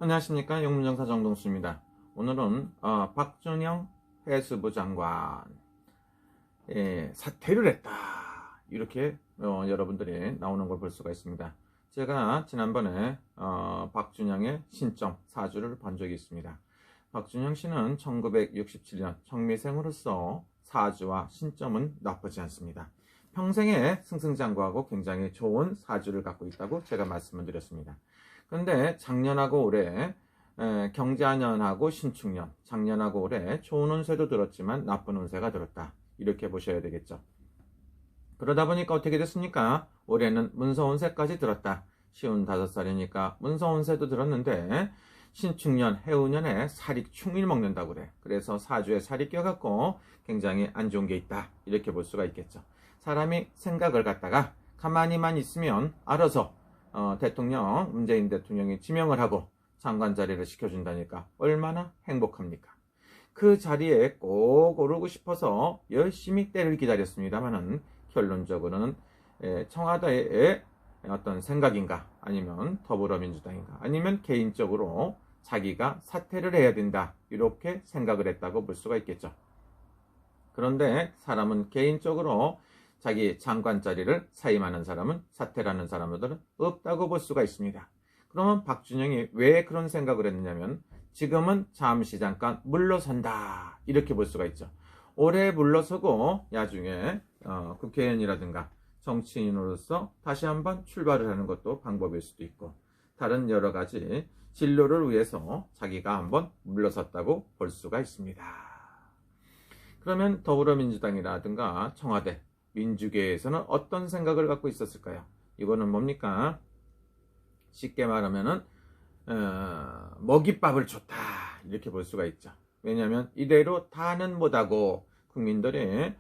안녕하십니까, 영문정사 정동수입니다. 오늘은 박준영 해수부 장관 사퇴를 했다, 이렇게 여러분들이 나오는 걸 볼 수가 있습니다. 제가 지난번에 박준영의 신점 사주를 본 적이 있습니다. 박준영 씨는 1967년 청미생으로서 사주와 신점은 나쁘지 않습니다. 평생에 승승장구하고 굉장히 좋은 사주를 갖고 있다고 제가 말씀을 드렸습니다. 그런데 작년하고 올해 경자년하고 신축년, 작년하고 올해 좋은 운세도 들었지만 나쁜 운세가 들었다, 이렇게 보셔야 되겠죠. 그러다 보니까 어떻게 됐습니까? 올해는 문서운세까지 들었다. 쉬운 5살이니까 문서운세도 들었는데 신축년, 해운년에 살이 충일 먹는다고 그래. 그래서 사주에 살이 껴갖고 굉장히 안 좋은 게 있다, 이렇게 볼 수가 있겠죠. 사람이 생각을 갖다가 가만히만 있으면 알아서 대통령, 문재인 대통령이 지명을 하고 장관 자리를 시켜준다니까 얼마나 행복합니까? 그 자리에 꼭 오르고 싶어서 열심히 때를 기다렸습니다만은 결론적으로는 청와대의 어떤 생각인가, 아니면 더불어민주당인가, 아니면 개인적으로 자기가 사퇴를 해야 된다, 이렇게 생각을 했다고 볼 수가 있겠죠. 그런데 사람은 개인적으로 자기 장관 자리를 사임하는 사람은, 사퇴라는 사람들은 없다고 볼 수가 있습니다. 그러면 박준영이 왜 그런 생각을 했느냐면, 지금은 잠시 잠깐 물러선다, 이렇게 볼 수가 있죠. 오래 물러서고 나중에 국회의원이라든가 정치인으로서 다시 한번 출발을 하는 것도 방법일 수도 있고, 다른 여러 가지 진로를 위해서 자기가 한번 물러섰다고 볼 수가 있습니다. 그러면 더불어민주당이라든가 청와대, 민주계에서는 어떤 생각을 갖고 있었을까요? 이거는 뭡니까? 쉽게 말하면은 먹잇밥을 줬다, 이렇게 볼 수가 있죠. 왜냐하면 이대로 다는 못하고 국민들이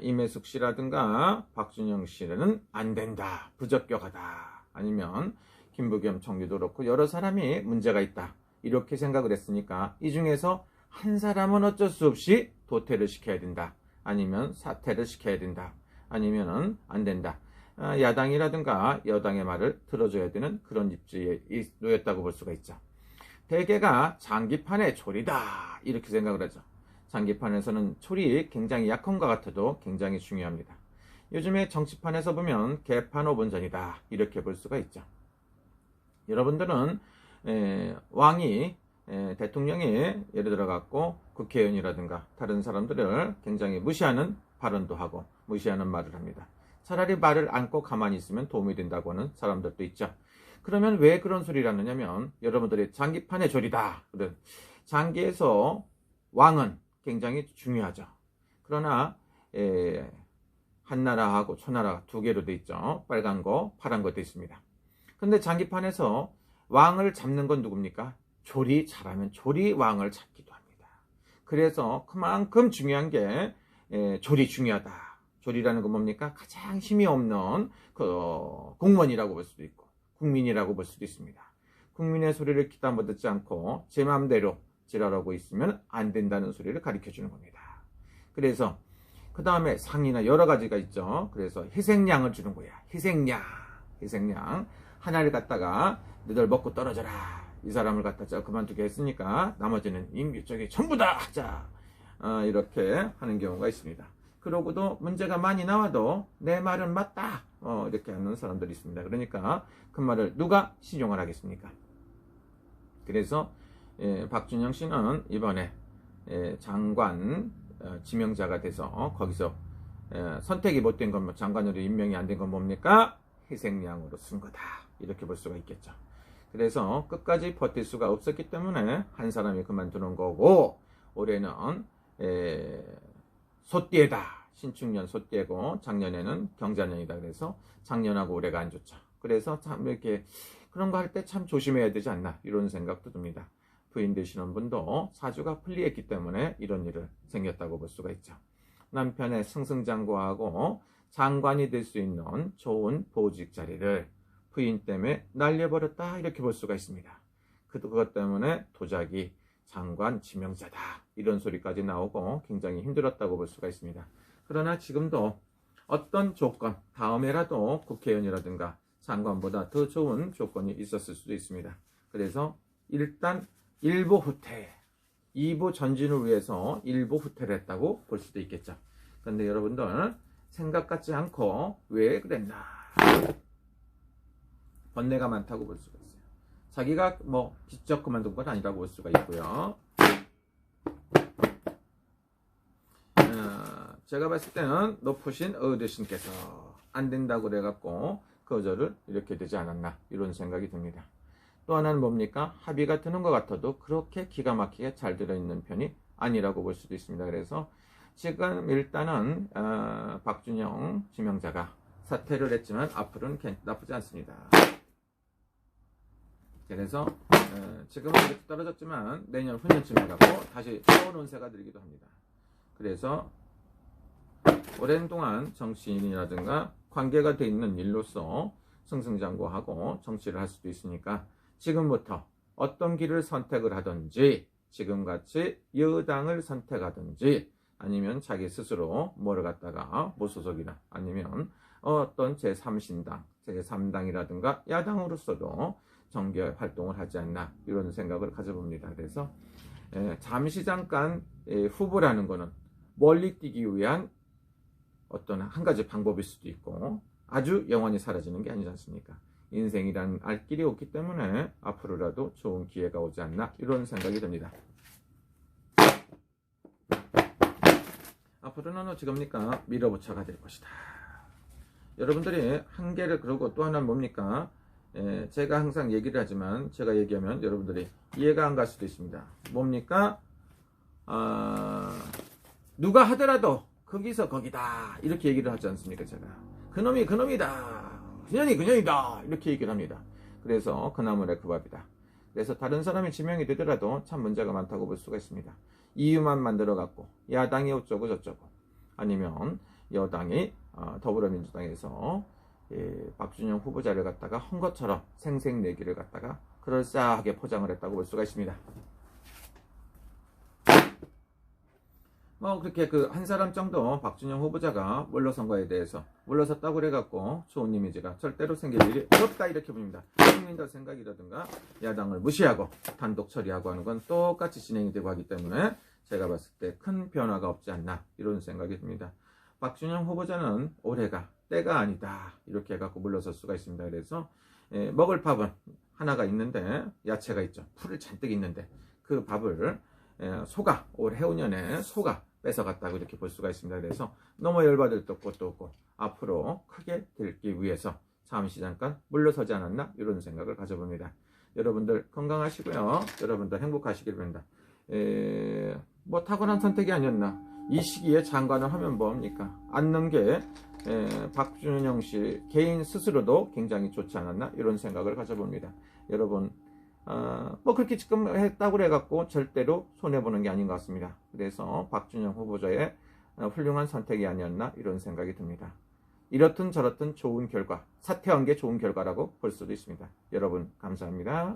임혜숙 씨라든가 박준영 씨는 안 된다, 부적격하다, 아니면 김부겸 총리도 그렇고 여러 사람이 문제가 있다, 이렇게 생각을 했으니까 이 중에서 한 사람은 어쩔 수 없이 도태를 시켜야 된다, 아니면 사퇴를 시켜야 된다, 아니면은 안 된다. 야당이라든가 여당의 말을 들어줘야 되는 그런 입지에 놓였다고 볼 수가 있죠. 대개가 장기판의 초리다, 이렇게 생각을 하죠. 장기판에서는 초리 굉장히 약한 것 같아도 굉장히 중요합니다. 요즘에 정치판에서 보면 개판 5분 전이다, 이렇게 볼 수가 있죠. 여러분들은 왕이 대통령이 예를 들어 갖고 국회의원이라든가 다른 사람들을 굉장히 무시하는 발언도 하고 무시하는 말을 합니다. 차라리 말을 안고 가만히 있으면 도움이 된다고 하는 사람들도 있죠. 그러면 왜 그런 소리를 하느냐면, 여러분들이 장기판의 조리다, 장기에서 왕은 굉장히 중요하죠. 그러나 한나라하고 초나라 두 개로 돼 있죠. 빨간 거, 파란 것도 있습니다. 근데 장기판에서 왕을 잡는 건 누굽니까? 조리 잘하면 조리 왕을 잡기도 합니다. 그래서 그만큼 중요한 게 조리 중요하다. 조리라는 건 뭡니까? 가장 힘이 없는 공무원이라고 볼 수도 있고 국민이라고 볼 수도 있습니다. 국민의 소리를 귀 못 듣지 않고 제 마음대로 지랄하고 있으면 안 된다는 소리를 가르쳐 주는 겁니다. 그래서 그 다음에 상이나 여러 가지가 있죠. 그래서 희생양을 주는 거야. 희생양 하나를 갖다가 너들 먹고 떨어져라, 이 사람을 갖다 그만두게 했으니까 나머지는 임규쪽이 전부 다 하자, 이렇게 하는 경우가 있습니다. 그러고도 문제가 많이 나와도 내 말은 맞다, 이렇게 하는 사람들이 있습니다. 그러니까 그 말을 누가 신용을 하겠습니까? 그래서 박준영 씨는 이번에 장관 지명자가 돼서 거기서 선택이 못 된 건, 장관으로 임명이 안 된 건 뭡니까? 희생양으로 쓴 거다, 이렇게 볼 수가 있겠죠. 그래서 끝까지 버틸 수가 없었기 때문에 한 사람이 그만두는 거고, 올해는 소띠에다, 신축년 소띠고 작년에는 경자년이다. 그래서 작년하고 올해가 안 좋죠. 그래서 참 이렇게 그런 거 할 때 참 조심해야 되지 않나, 이런 생각도 듭니다. 부인 되시는 분도 사주가 불리했기 때문에 이런 일을 생겼다고 볼 수가 있죠. 남편의 승승장구하고 장관이 될 수 있는 좋은 보직 자리를 부인 때문에 날려버렸다, 이렇게 볼 수가 있습니다. 그것 때문에 도자기 장관 지명자다, 이런 소리까지 나오고 굉장히 힘들었다고 볼 수가 있습니다. 그러나 지금도 어떤 조건, 다음에라도 국회의원이라든가 장관보다 더 좋은 조건이 있었을 수도 있습니다. 그래서 일단 1보 후퇴, 2보 전진을 위해서 1보 후퇴를 했다고 볼 수도 있겠죠. 그런데 여러분들 생각 같지 않고 왜 그랬나? 번뇌가 많다고 볼 수가 있어요. 자기가 뭐 직접 그만둔 건 아니라고 볼 수가 있고요. 제가 봤을 때는 높으신 어르신께서 안 된다고 그래갖고 거절을 이렇게 되지 않았나 이런 생각이 듭니다. 또 하나는 뭡니까? 합의가 드는 것 같아도 그렇게 기가 막히게 잘 들어있는 편이 아니라고 볼 수도 있습니다. 그래서 지금 일단은 박준영 지명자가 사퇴를 했지만 앞으로는 나쁘지 않습니다. 그래서 지금은 이렇게 떨어졌지만 내년 후년쯤에 가고 다시 좋은 운세가 들기도 합니다. 그래서 오랜 동안 정치인이라든가 관계가 돼 있는 일로서 승승장구하고 정치를 할 수도 있으니까 지금부터 어떤 길을 선택을 하든지 지금같이 여당을 선택하든지 아니면 자기 스스로 뭐를 갖다가 무소속이나 아니면 어떤 제3신당, 제3당이라든가 야당으로서도 정계 활동을 하지 않나 이런 생각을 가져봅니다. 그래서 잠시 잠깐 후보라는 거는 멀리 뛰기 위한 어떤 한 가지 방법일 수도 있고 아주 영원히 사라지는 게 아니지 않습니까? 인생이란 알 길이 없기 때문에 앞으로라도 좋은 기회가 오지 않나 이런 생각이 듭니다. 앞으로는 어찌겁니까? 밀어붙여가 될 것이다. 여러분들이 한계를 그러고 또 하나는 뭡니까? 제가 항상 얘기를 하지만 제가 얘기하면 여러분들이 이해가 안 갈 수도 있습니다. 뭡니까? 누가 하더라도 거기서 거기다 이렇게 얘기를 하지 않습니까? 제가 그놈이 그놈이다, 그년이 그년이다 이렇게 얘기를 합니다. 그래서 그나물의 그 밥이다. 그래서 다른 사람이 지명이 되더라도 참 문제가 많다고 볼 수가 있습니다. 이유만 만들어 갖고 야당이 어쩌고 저쩌고 아니면 여당이 더불어민주당에서 박준영 후보자를 갖다가 한 것처럼 생색내기를 갖다가 그럴싸하게 포장을 했다고 볼 수가 있습니다. 뭐 그렇게 그 한 사람 정도 박준영 후보자가 물러선 거에 대해서 물러섰다고 그래갖고 좋은 이미지가 절대로 생길 일이 없다 이렇게 봅니다. 국민들 생각이라든가 야당을 무시하고 단독 처리하고 하는 건 똑같이 진행이 되고 하기 때문에 제가 봤을 때 큰 변화가 없지 않나 이런 생각이 듭니다. 박준영 후보자는 올해가 때가 아니다 이렇게 해갖고 물러설 수가 있습니다. 그래서 먹을 밥은 하나가 있는데 야채가 있죠. 풀을 잔뜩 있는데 그 밥을 소가 올 해운년에 소가 뺏어갔다고 이렇게 볼 수가 있습니다. 그래서 너무 열받을 것도 없고 앞으로 크게 들기 위해서 잠시 잠깐 물러서지 않았나 이런 생각을 가져봅니다. 여러분들 건강하시고요. 여러분들 행복하시길 바랍니다. 뭐 타고난 선택이 아니었나. 이 시기에 장관을 하면 뭐합니까? 앉는 게 박준영 씨 개인 스스로도 굉장히 좋지 않았나 이런 생각을 가져봅니다. 여러분 뭐 그렇게 지금 했다고 해갖고 절대로 손해보는 게 아닌 것 같습니다. 그래서 박준영 후보자의 훌륭한 선택이 아니었나 이런 생각이 듭니다. 이렇든 저렇든 좋은 결과, 사퇴한 게 좋은 결과라고 볼 수도 있습니다. 여러분 감사합니다.